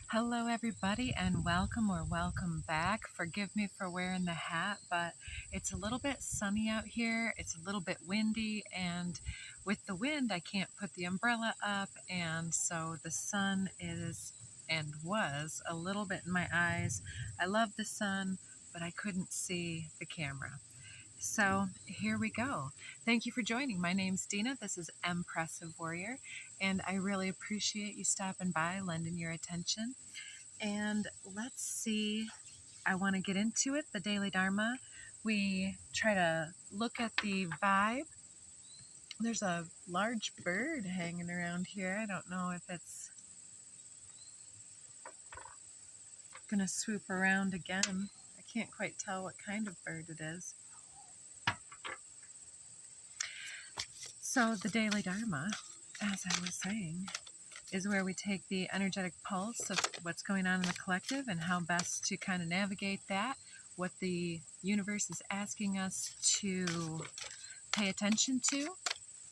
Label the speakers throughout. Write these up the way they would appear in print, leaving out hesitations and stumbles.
Speaker 1: Hello, everybody, and welcome or welcome back. Forgive me for wearing the hat, but it's a little bit sunny out here. It's a little bit windy, and with the wind, I can't put the umbrella up, and so the sun is and was a little bit in my eyes. I love the sun, but I couldn't see the camera. So here we go. Thank you for joining. My name's Dina. This is Empressive Warrior, and I really appreciate you stopping by, lending your attention. And let's see, I want to get into it, the Daily Dharma. We try to look at the vibe. There's a large bird hanging around here. I don't know if it's going to swoop around again. I can't quite tell what kind of bird it is. So the Daily Dharma, as I was saying, is where we take the energetic pulse of what's going on in the collective and how best to kind of navigate that, what the universe is asking us to pay attention to,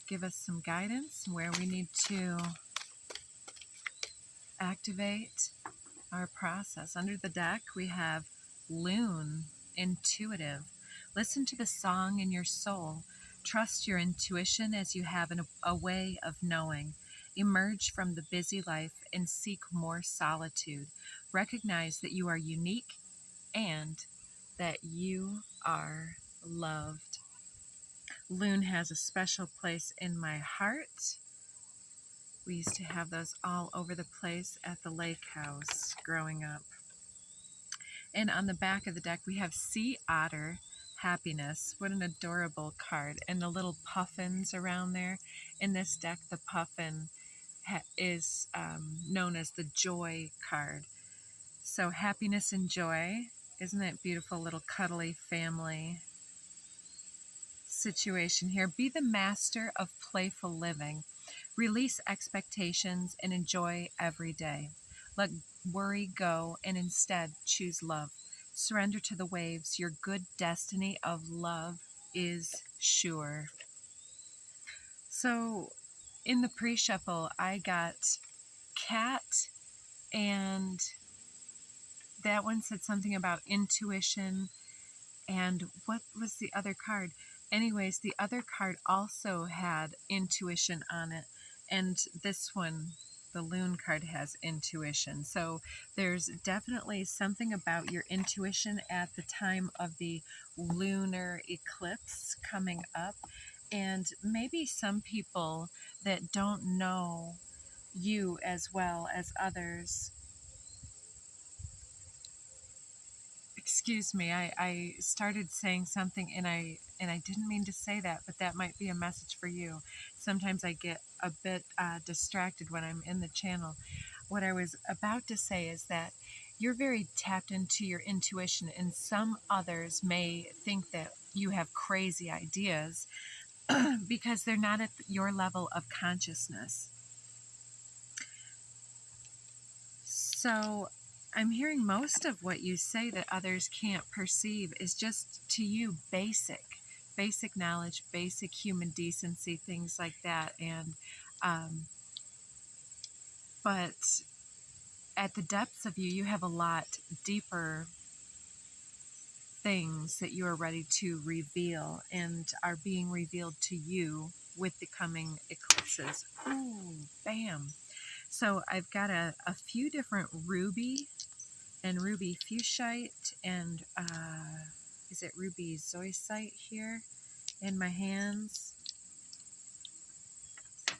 Speaker 1: give us some guidance where we need to activate our process. Under the deck, we have Loon, intuitive. Listen to the song in your soul. Trust your intuition as you have a way of knowing. Emerge from the busy life and seek more solitude. Recognize that you are unique and that you are loved. Loon has a special place in my heart. We used to have those all over the place at the lake house growing up. And on the back of the deck, we have Sea Otter, Happiness. What an adorable card. And the little puffins around there. In this deck, the puffin is known as the Joy card. So happiness and joy. Isn't that beautiful little cuddly family situation here? Be the master of playful living. Release expectations and enjoy every day. Let worry go and instead choose love. Surrender to the waves. Your good destiny of love is sure. So in the pre-shuffle, I got cat, and that one said something about intuition. And what was the other card? Anyways, the other card also had intuition on it. And this one, the Loon card, has intuition. So there's definitely something about your intuition at the time of the lunar eclipse coming up. And maybe some people that don't know you as well as others. Excuse me, I started saying something and I didn't mean to say that, but that might be a message for you. Sometimes I get a bit distracted when I'm in the channel. What I was about to say is that you're very tapped into your intuition, and some others may think that you have crazy ideas because they're not at your level of consciousness. So I'm hearing most of what you say that others can't perceive is just to you basic knowledge, basic human decency, things like that. And but at the depths of you, you have a lot deeper things that you are ready to reveal and are being revealed to you with the coming eclipses. Ooh, bam. So I've got a few different ruby and ruby fuchsite and is it ruby zoisite here in my hands.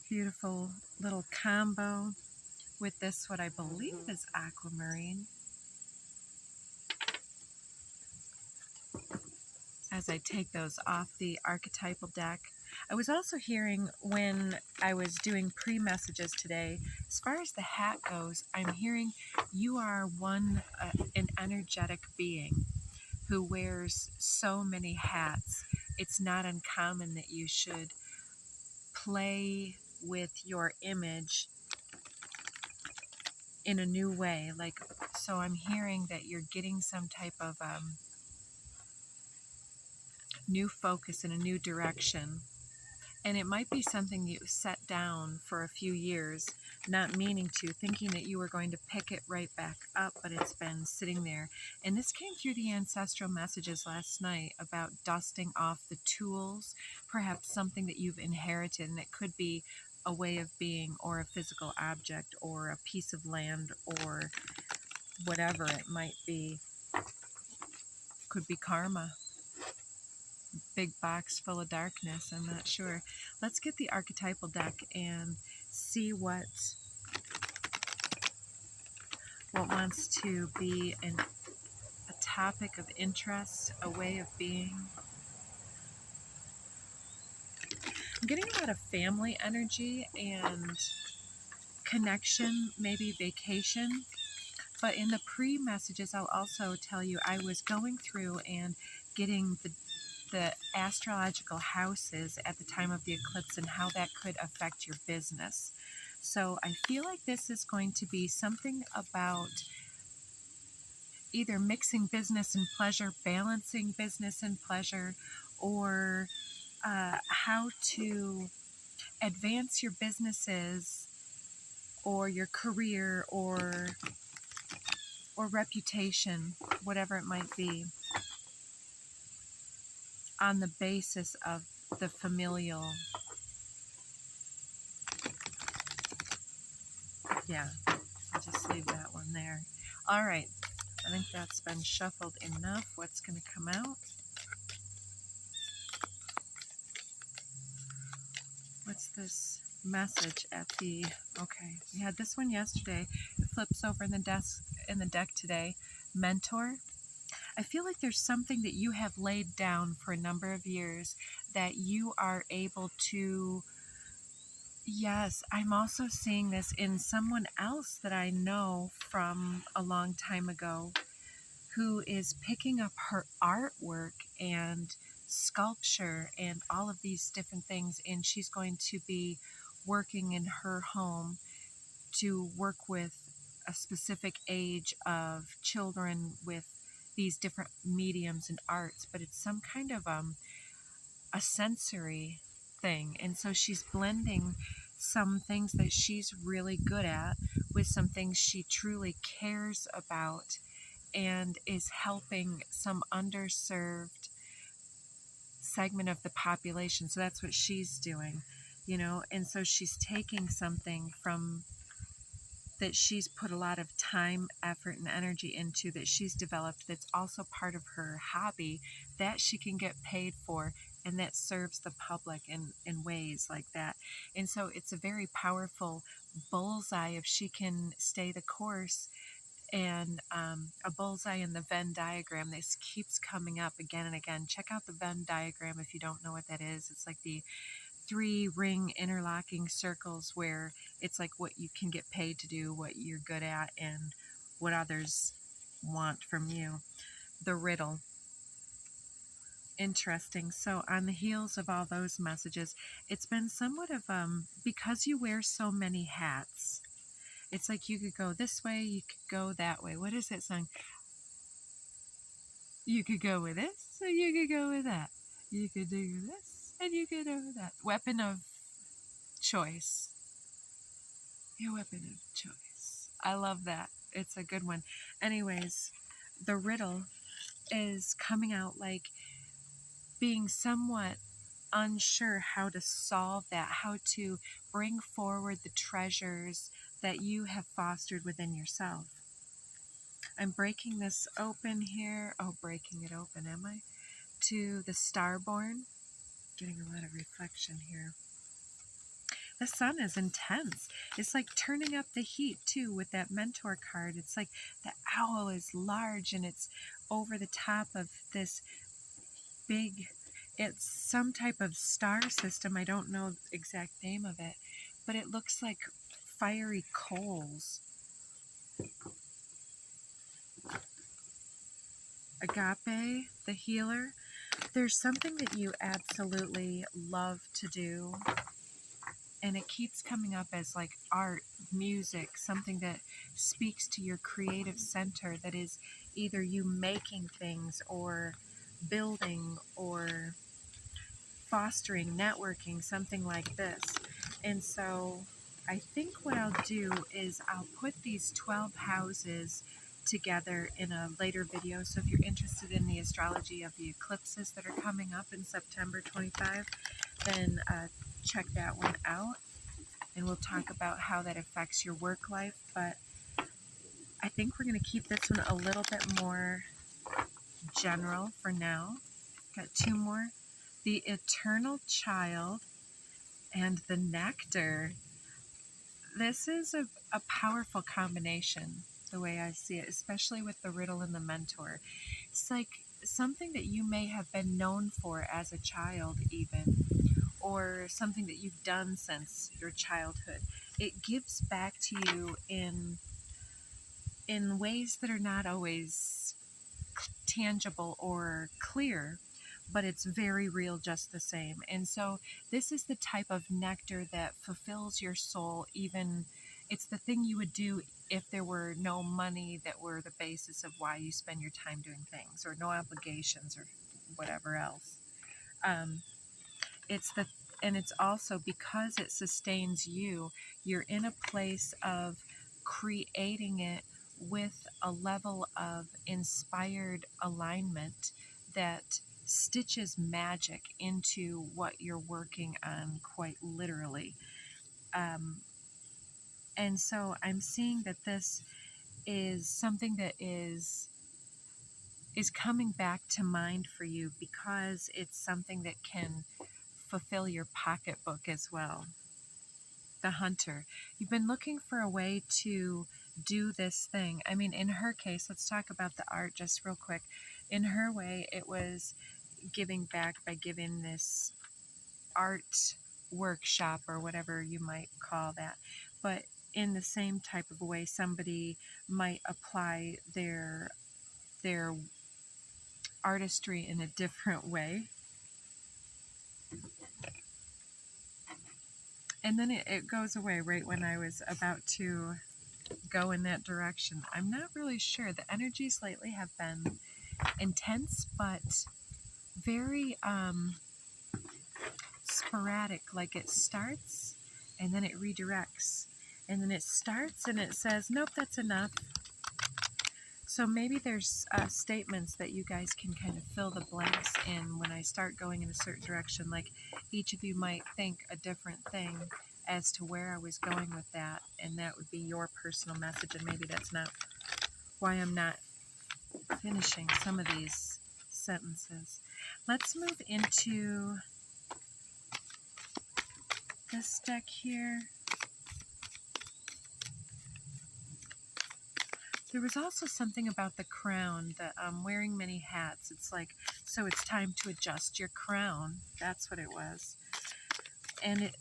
Speaker 1: Beautiful little combo with this, what I believe is aquamarine. As I take those off the archetypal deck, I was also hearing when I was doing pre-messages today, as far as the hat goes, I'm hearing you are an energetic being who wears so many hats. It's not uncommon that you should play with your image in a new way. So I'm hearing that you're getting some type of new focus in a new direction. And it might be something you set down for a few years, not meaning to, thinking that you were going to pick it right back up, but it's been sitting there. And this came through the ancestral messages last night about dusting off the tools, perhaps something that you've inherited, and it could be a way of being or a physical object or a piece of land or whatever it might be. Could be karma. Big box full of darkness, I'm not sure. Let's get the archetypal deck and see what wants to be a topic of interest, a way of being. I'm getting a lot of family energy and connection, maybe vacation. But in the pre-messages, I'll also tell you I was going through and getting the astrological houses at the time of the eclipse and how that could affect your business. So I feel like this is going to be something about either mixing business and pleasure, balancing business and pleasure, or how to advance your businesses or your career or reputation, whatever it might be, on the basis of the familial. Yeah, I'll just leave that one there. All right, I think that's been shuffled enough. What's going to come out? What's this message at the... Okay, we had this one yesterday. It flips over in the deck today. Mentor. I feel like there's something that you have laid down for a number of years that you are able to... Yes, I'm also seeing this in someone else that I know from a long time ago who is picking up her artwork and sculpture and all of these different things, and she's going to be working in her home to work with a specific age of children with these different mediums and arts, but it's some kind of a sensory thing. And so she's blending some things that she's really good at with some things she truly cares about and is helping some underserved segment of the population. So that's what she's doing, you know. And so she's taking something from that she's put a lot of time, effort, and energy into, that she's developed, that's also part of her hobby that she can get paid for, and that serves the public in ways like that. And so it's a very powerful bullseye if she can stay the course. And a bullseye in the Venn diagram, this keeps coming up again and again. Check out the Venn diagram if you don't know what that is. It's like the 3 ring interlocking circles where it's like what you can get paid to do, what you're good at, and what others want from you. The riddle. Interesting. So on the heels of all those messages, it's been somewhat of because you wear so many hats, it's like you could go this way, you could go that way. What is that song? You could go with this, or you could go with that. You could do this, and you could do that. Weapon of choice. Your weapon of choice. I love that. It's a good one. Anyways, the riddle is coming out like being somewhat unsure how to solve that, how to bring forward the treasures that you have fostered within yourself. I'm breaking this open here. Oh, breaking it open, am I? To the Starborn. Getting a lot of reflection here. The sun is intense. It's like turning up the heat too with that mentor card. It's like the owl is large and it's over the top of this big, it's some type of star system. I don't know the exact name of it, but it looks like fiery coals. Agape, the healer. There's something that you absolutely love to do, and it keeps coming up as like art, music, something that speaks to your creative center, that is either you making things or building or fostering, networking, something like this. And so I think what I'll do is I'll put these 12 houses together in a later video. So if you're interested in the astrology of the eclipses that are coming up in September 25, then check that one out. And we'll talk about how that affects your work life. But I think we're going to keep this one a little bit more general for now. Got two more. The Eternal Child and the Nectar. This is a powerful combination, the way I see it, especially with the riddle and the mentor. It's like something that you may have been known for as a child even, or something that you've done since your childhood. It gives back to you in ways that are not always tangible or clear, but it's very real just the same. And so this is the type of nectar that fulfills your soul. Even it's the thing you would do if there were no money that were the basis of why you spend your time doing things, or no obligations or whatever else. It's also because it sustains you, you're in a place of creating it with a level of inspired alignment that stitches magic into what you're working on, quite literally. And so I'm seeing that this is something that is coming back to mind for you, because it's something that can fulfill your pocketbook as well. The Hunter. You've been looking for a way to do this thing. I mean, in her case, let's talk about the art just real quick. In her way, it was giving back by giving this art workshop, or whatever you might call that. But in the same type of way, somebody might apply their artistry in a different way. And then it goes away right when I was about to go in that direction. I'm not really sure. The energies lately have been intense, but very sporadic. Like it starts and then it redirects. And then it starts and it says, nope, that's enough. So maybe there's statements that you guys can kind of fill the blanks in when I start going in a certain direction. Like each of you might think a different thing as to where I was going with that, and that would be your personal message, and maybe that's not why I'm not finishing some of these sentences. Let's move into this deck here. There was also something about the crown, that wearing many hats. It's like, so it's time to adjust your crown. That's what it was. And it,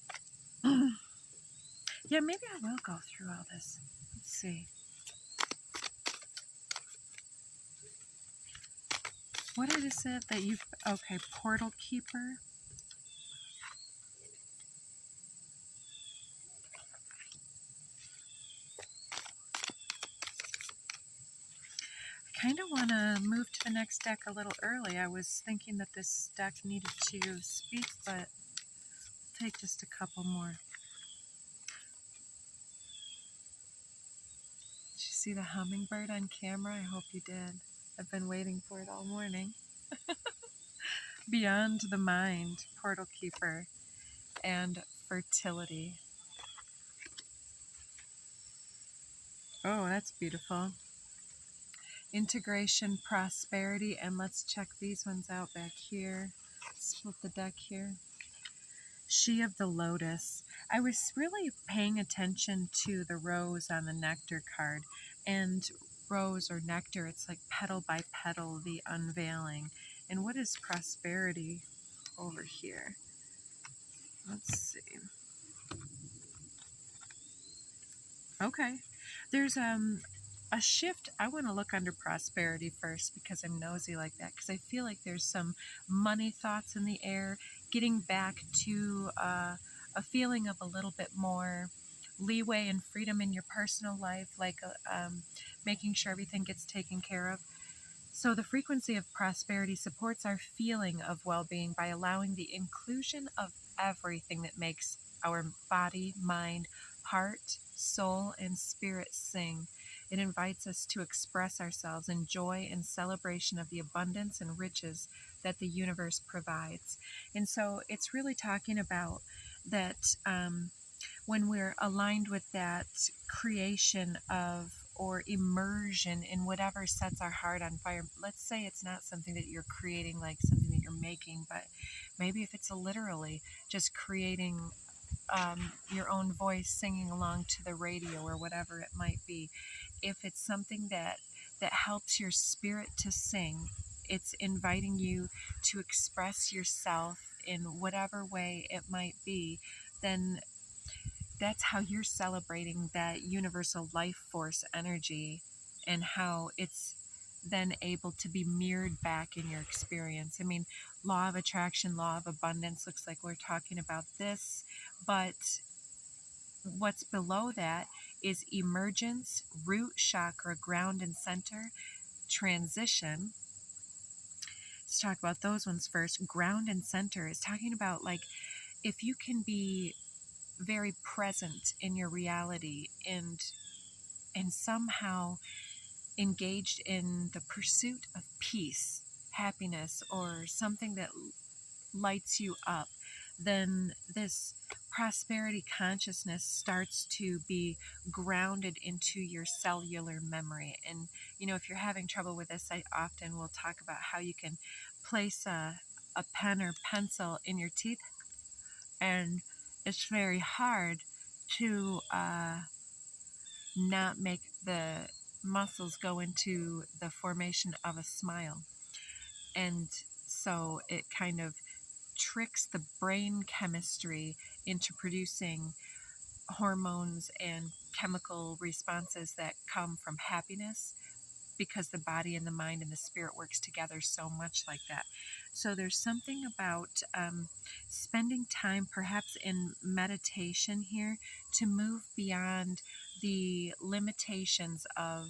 Speaker 1: yeah, maybe I will go through all this. Let's see. What is it that you, okay, Portal Keeper. I kind of want to move to the next deck a little early. I was thinking that this deck needed to speak, but I'll take just a couple more. Did you see the hummingbird on camera? I hope you did. I've been waiting for it all morning. Beyond the Mind, Portal Keeper, and Fertility. Oh, that's beautiful. Integration, Prosperity, and let's check these ones out back here. Split the deck here. She of the Lotus. I was really paying attention to the rose on the nectar card, and rose or nectar, it's like petal by petal, the unveiling. And what is prosperity over here? Let's see. Okay. There's a shift. I want to look under prosperity first because I'm nosy like that, because I feel like there's some money thoughts in the air, getting back to a feeling of a little bit more leeway and freedom in your personal life, like making sure everything gets taken care of. So the frequency of prosperity supports our feeling of well-being by allowing the inclusion of everything that makes our body, mind, heart, soul, and spirit sing. It invites us to express ourselves in joy and celebration of the abundance and riches that the universe provides. And so it's really talking about that when we're aligned with that creation of or immersion in whatever sets our heart on fire. Let's say it's not something that you're creating, like something that you're making, but maybe if it's literally just creating your own voice singing along to the radio or whatever it might be. If it's something that helps your spirit to sing, it's inviting you to express yourself in whatever way it might be, then that's how you're celebrating that universal life force energy and how it's then able to be mirrored back in your experience. I mean, law of attraction, law of abundance looks like we're talking about this, but what's below that is emergence, root chakra, ground and center, transition. Let's talk about those ones first. Ground and center is talking about like if you can be very present in your reality and somehow engaged in the pursuit of peace, happiness, or something that lights you up, then this prosperity consciousness starts to be grounded into your cellular memory. And, you know, if you're having trouble with this, I often will talk about how you can place a pen or pencil in your teeth, and it's very hard to not make the muscles go into the formation of a smile. And so it kind of tricks the brain chemistry into producing hormones and chemical responses that come from happiness, because the body and the mind and the spirit works together so much like that. So there's something about spending time perhaps in meditation here to move beyond the limitations of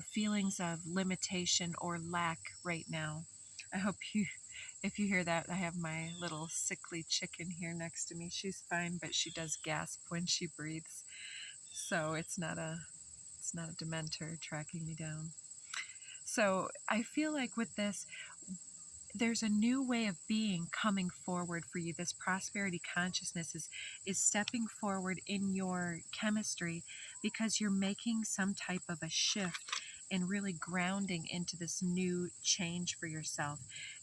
Speaker 1: feelings of limitation or lack right now. I hope you, if you hear that, I have my little sickly chicken here next to me. She's fine, but she does gasp when she breathes. So it's not a dementor tracking me down. So I feel like with this, there's a new way of being coming forward for you. This prosperity consciousness is stepping forward in your chemistry because you're making some type of a shift and really grounding into this new change for yourself.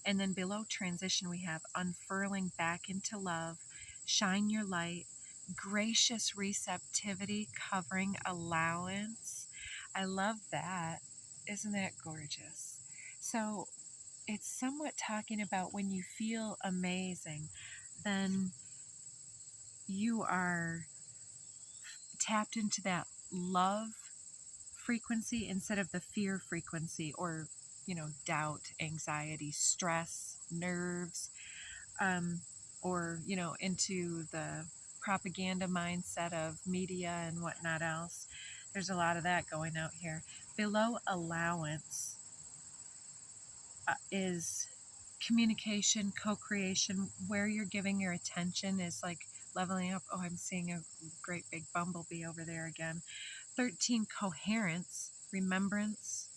Speaker 1: And then below transition, we have unfurling back into love, shine your light, gracious receptivity, covering allowance. I love that. Isn't that gorgeous? So it's somewhat talking about when you feel amazing, then you are tapped into that love frequency instead of the fear frequency, or, you know, doubt, anxiety, stress, nerves, or, you know, into the propaganda mindset of media and whatnot else. There's a lot of that going out here. Below allowance is communication, co-creation, where you're giving your attention is like leveling up. Oh, I'm seeing a great big bumblebee over there again. 13, coherence, remembrance,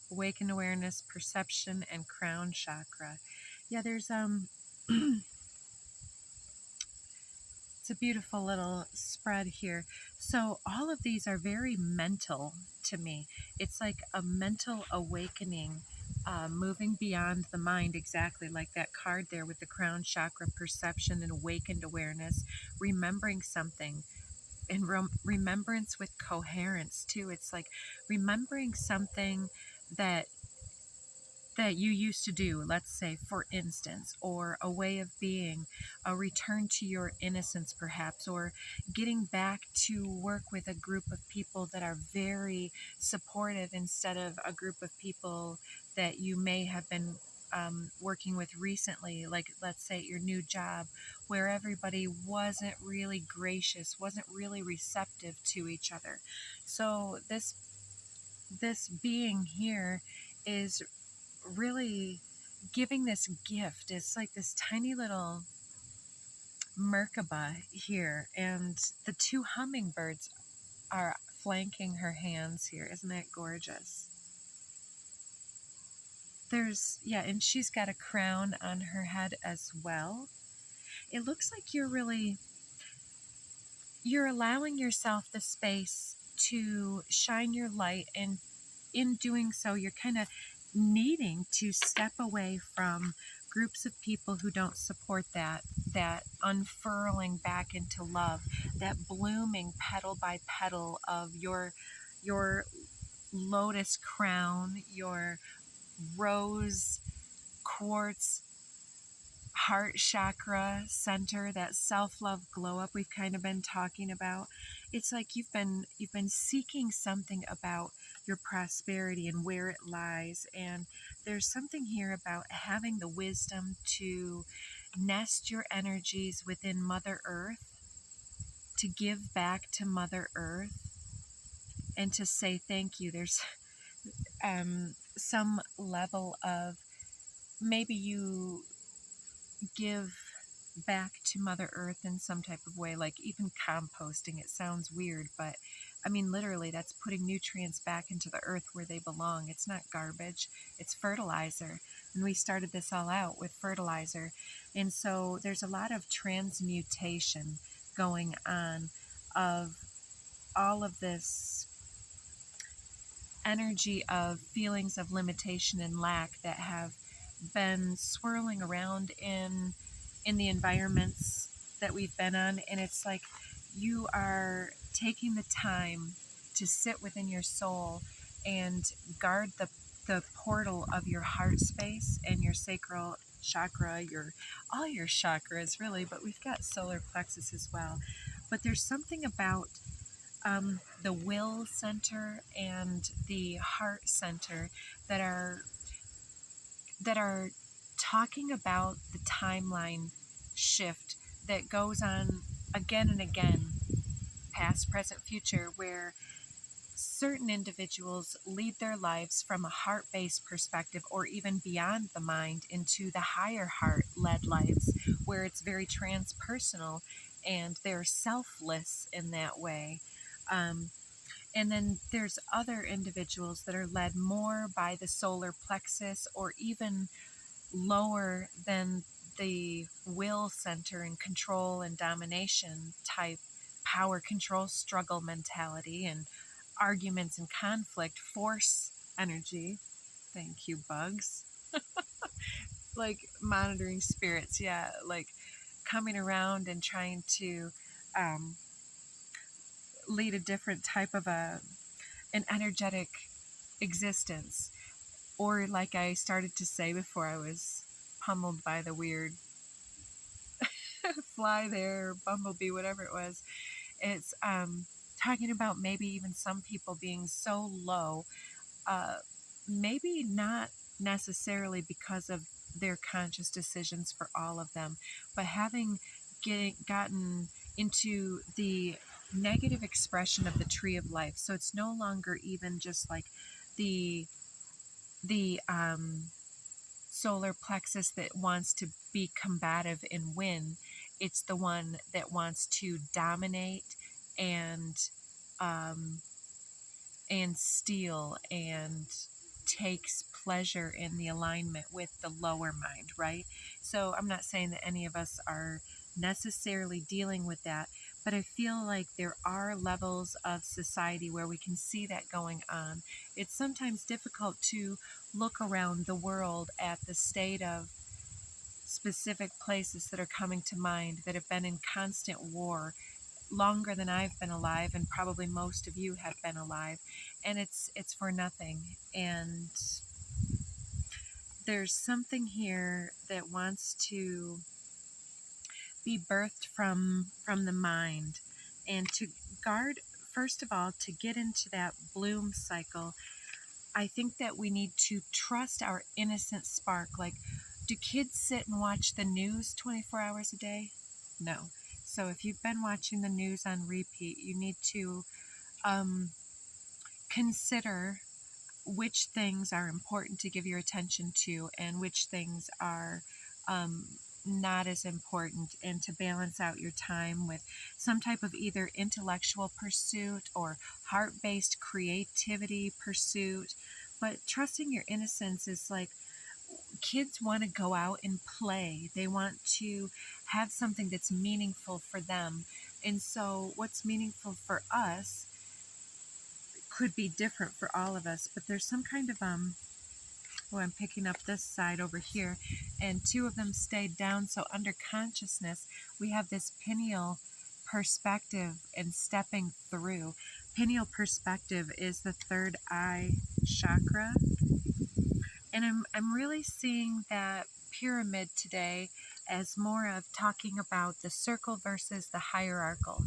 Speaker 1: awakened awareness, perception, and crown chakra. Yeah, there's it's a beautiful little spread here. So all of these are very mental to me. It's like a mental awakening, moving beyond the mind, exactly like that card there with the crown chakra, perception and awakened awareness, remembering something, and remembrance with coherence too. It's like remembering something that you used to do, let's say, for instance, or a way of being, a return to your innocence perhaps, or getting back to work with a group of people that are very supportive instead of a group of people that you may have been working with recently, like let's say at your new job, where everybody wasn't really gracious, wasn't really receptive to each other. So this this being here is really giving this gift. It's like this tiny little Merkaba here, and the two hummingbirds are flanking her hands here. Isn't that gorgeous? And she's got a crown on her head as well. It looks like you're allowing yourself the space to shine your light, and in doing so, you're kind of needing to step away from groups of people who don't support that unfurling back into love, that blooming petal by petal of your lotus crown, your rose quartz heart chakra center, that self-love glow up we've kind of been talking about. It's like you've been seeking something about your prosperity and where it lies, and there's something here about having the wisdom to nest your energies within Mother Earth, to give back to Mother Earth, and to say thank you. There's some level of, maybe you give back to Mother Earth in some type of way, like even composting. It sounds weird, but I mean, literally, that's putting nutrients back into the earth where they belong. It's not garbage, it's fertilizer. And we started this all out with fertilizer. And so there's a lot of transmutation going on of all of this energy of feelings of limitation and lack that have been swirling around in the environments that we've been on. And it's like you are taking the time to sit within your soul and guard the portal of your heart space and your sacral chakra, all your chakras really, but we've got solar plexus as well. But there's something about the will center and the heart center that are talking about the timeline shift that goes on again and again, past, present, future, where certain individuals lead their lives from a heart-based perspective, or even beyond the mind into the higher heart-led lives, where it's very transpersonal and they're selfless in that way. And then there's other individuals that are led more by the solar plexus, or even lower than the will center and control and domination type power control struggle mentality and arguments and conflict force energy. Thank you, bugs. Like monitoring spirits, yeah, like coming around and trying to lead a different type of an energetic existence. Or like I started to say before, I was pummeled by the weird fly there, bumblebee, whatever it was. It's talking about maybe even some people being so low, maybe not necessarily because of their conscious decisions for all of them, but having gotten into the negative expression of the tree of life. So it's no longer even just like the solar plexus that wants to be combative and win. It's the one that wants to dominate and steal, and takes pleasure in the alignment with the lower mind, right? So I'm not saying that any of us are necessarily dealing with that, but I feel like there are levels of society where we can see that going on. It's sometimes difficult to look around the world at the state of specific places that are coming to mind that have been in constant war longer than I've been alive, and probably most of you have been alive, and it's for nothing. And there's something here that wants to be birthed from the mind, and to guard, first of all, to get into that bloom cycle. I think that we need to trust our innocent spark. Like, do kids sit and watch the news 24 hours a day? No. So if you've been watching the news on repeat, you need to consider which things are important to give your attention to and which things are not as important, and to balance out your time with some type of either intellectual pursuit or heart-based creativity pursuit. But trusting your innocence is like, kids want to go out and play. They want to have something that's meaningful for them. And so what's meaningful for us could be different for all of us, but there's some kind of I'm picking up this side over here, and two of them stayed down. So under consciousness, we have this pineal perspective and stepping through. Pineal perspective is the third eye chakra. And I'm really seeing that pyramid today as more of talking about the circle versus the hierarchical.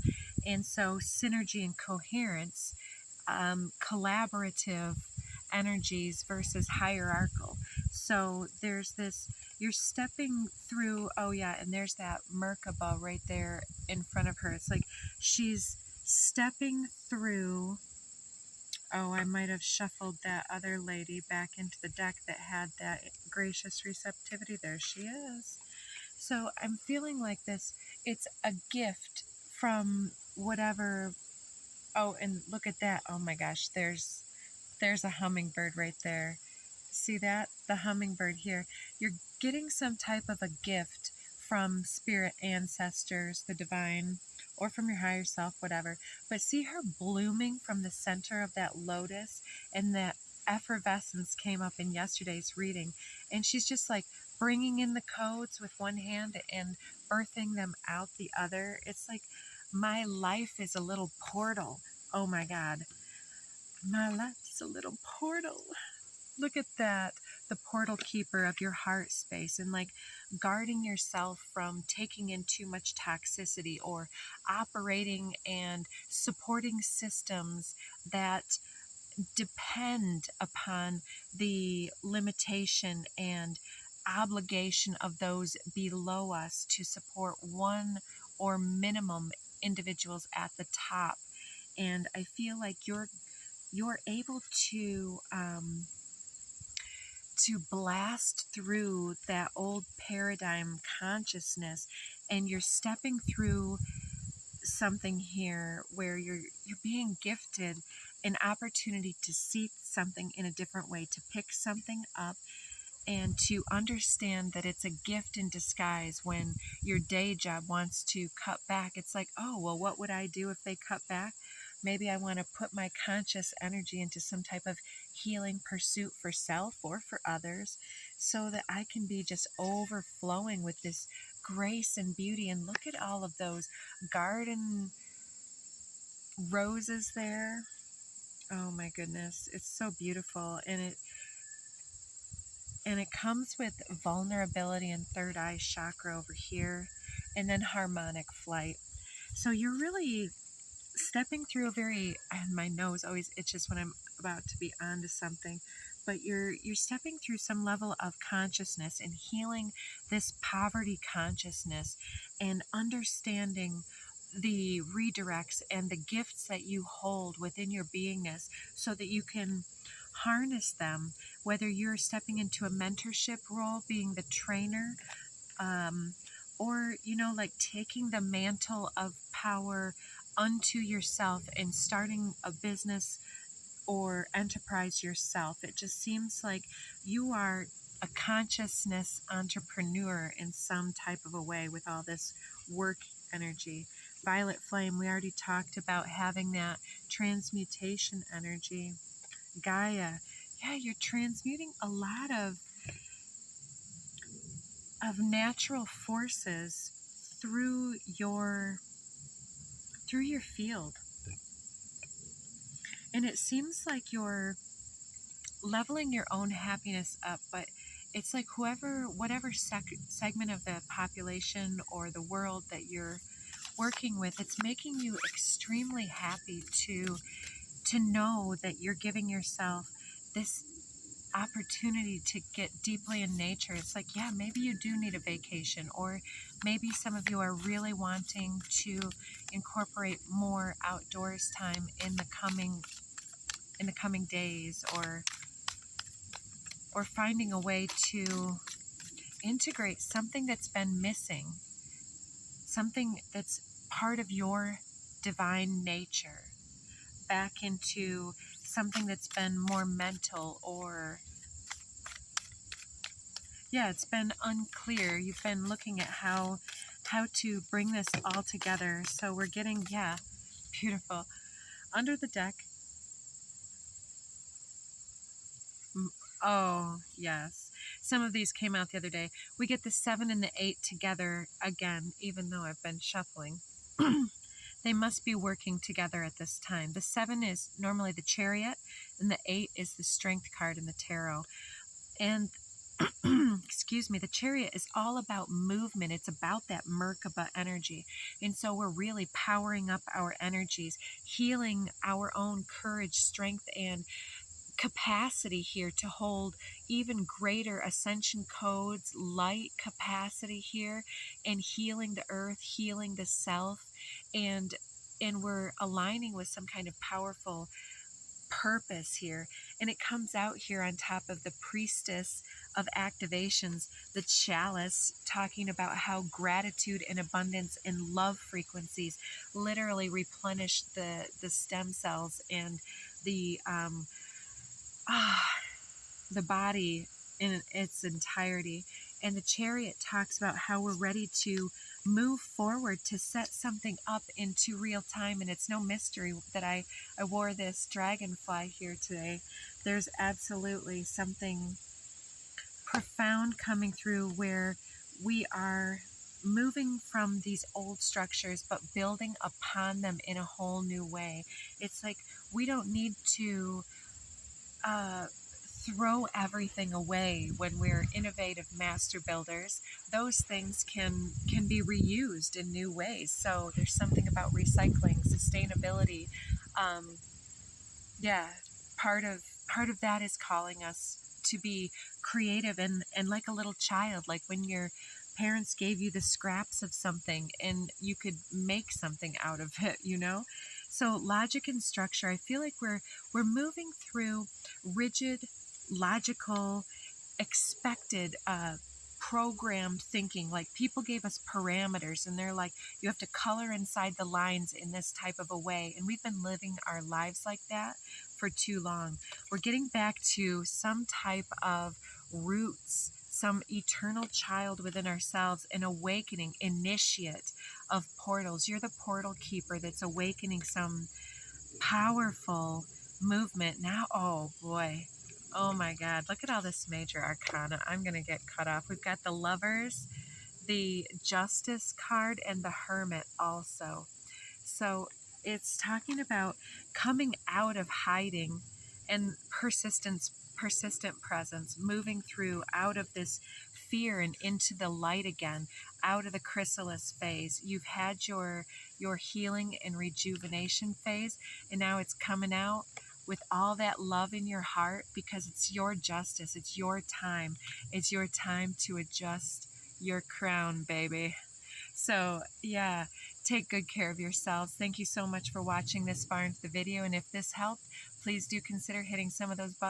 Speaker 1: And so synergy and coherence, collaborative energies versus hierarchical. So there's this, you're stepping through, oh yeah, and there's that Merkaba right there in front of her. It's like she's stepping through. Oh, I might have shuffled that other lady back into the deck that had that gracious receptivity. There she is. So I'm feeling like this, it's a gift from whatever. Oh, and look at that. Oh my gosh, there's a hummingbird right there. See that? The hummingbird here. You're getting some type of a gift from spirit ancestors, the divine, or from your higher self, whatever. But see her blooming from the center of that lotus, and that effervescence came up in yesterday's reading. And she's just like bringing in the codes with one hand and birthing them out the other. It's like my life is a little portal. Oh my God. My life is a little portal. Look at that. The portal keeper of your heart space, and like guarding yourself from taking in too much toxicity or operating and supporting systems that depend upon the limitation and obligation of those below us to support one or minimum individuals at the top. And I feel like you're able to blast through that old paradigm consciousness, and you're stepping through something here where you're being gifted an opportunity to see something in a different way, to pick something up, and to understand that it's a gift in disguise. When your day job wants to cut back, it's like, oh, well, what would I do if they cut back? Maybe I want to put my conscious energy into some type of healing pursuit for self or for others, so that I can be just overflowing with this grace and beauty. And look at all of those garden roses there. Oh my goodness, it's so beautiful. And it comes with vulnerability and third eye chakra over here, and then harmonic flight. So you're really stepping through a very, and my nose always itches when I'm about to be onto something, but you're stepping through some level of consciousness and healing this poverty consciousness, and understanding the redirects and the gifts that you hold within your beingness, so that you can harness them, whether you're stepping into a mentorship role, being the trainer, or, like taking the mantle of power unto yourself and starting a business or enterprise yourself. It just seems like you are a consciousness entrepreneur in some type of a way with all this work energy. Violet flame, we already talked about having that transmutation energy. Gaia, yeah, you're transmuting a lot of natural forces through your field. And it seems like you're leveling your own happiness up, but it's like whatever segment of the population or the world that you're working with, it's making you extremely happy to know that you're giving yourself this opportunity to get deeply in nature. It's like, yeah, maybe you do need a vacation, or maybe some of you are really wanting to incorporate more outdoors time in the coming days, or or finding a way to integrate something that's been missing, something that's part of your divine nature, back into something that's been more mental, or it's been unclear. You've been looking at how to bring this all together. So we're getting, beautiful. Under the deck, oh, yes. Some of these came out the other day. We get the 7 and the 8 together again, even though I've been shuffling. They must be working together at this time. The 7 is normally the Chariot, and the 8 is the Strength card in the tarot. And excuse me, the Chariot is all about movement. It's about that Merkaba energy. And so we're really powering up our energies, healing our own courage, strength, and capacity here to hold even greater ascension codes, light capacity here, and healing the earth, healing the self, and we're aligning with some kind of powerful purpose here. And it comes out here on top of the Priestess of activations, the Chalice, talking about how gratitude and abundance and love frequencies literally replenish the stem cells and the body in its entirety. And the Chariot talks about how we're ready to move forward to set something up into real time. And it's no mystery that I wore this dragonfly here today. There's absolutely something profound coming through where we are moving from these old structures but building upon them in a whole new way. It's like we don't need to throw everything away when we're innovative master builders. Those things can be reused in new ways. So there's something about recycling, sustainability. Part of that is calling us to be creative and like a little child, like when your parents gave you the scraps of something and you could make something out of it, So logic and structure, I feel like we're moving through rigid, logical, expected, programmed thinking. Like people gave us parameters and they're like, you have to color inside the lines in this type of a way. And we've been living our lives like that for too long. We're getting back to some type of roots, some eternal child within ourselves, an awakening, initiate of portals. You're the portal keeper that's awakening some powerful movement now. Oh boy. Oh my God, look at all this major arcana. I'm going to get cut off. We've got the Lovers, the Justice card, and the Hermit also. So it's talking about coming out of hiding and persistent presence, moving through out of this fear and into the light again, out of the chrysalis phase. You've had your healing and rejuvenation phase, and now it's coming out with all that love in your heart because it's your justice. It's your time. It's your time to adjust your crown, baby. So yeah, take good care of yourselves. Thank you so much for watching this far into the video. And if this helped, please do consider hitting some of those buttons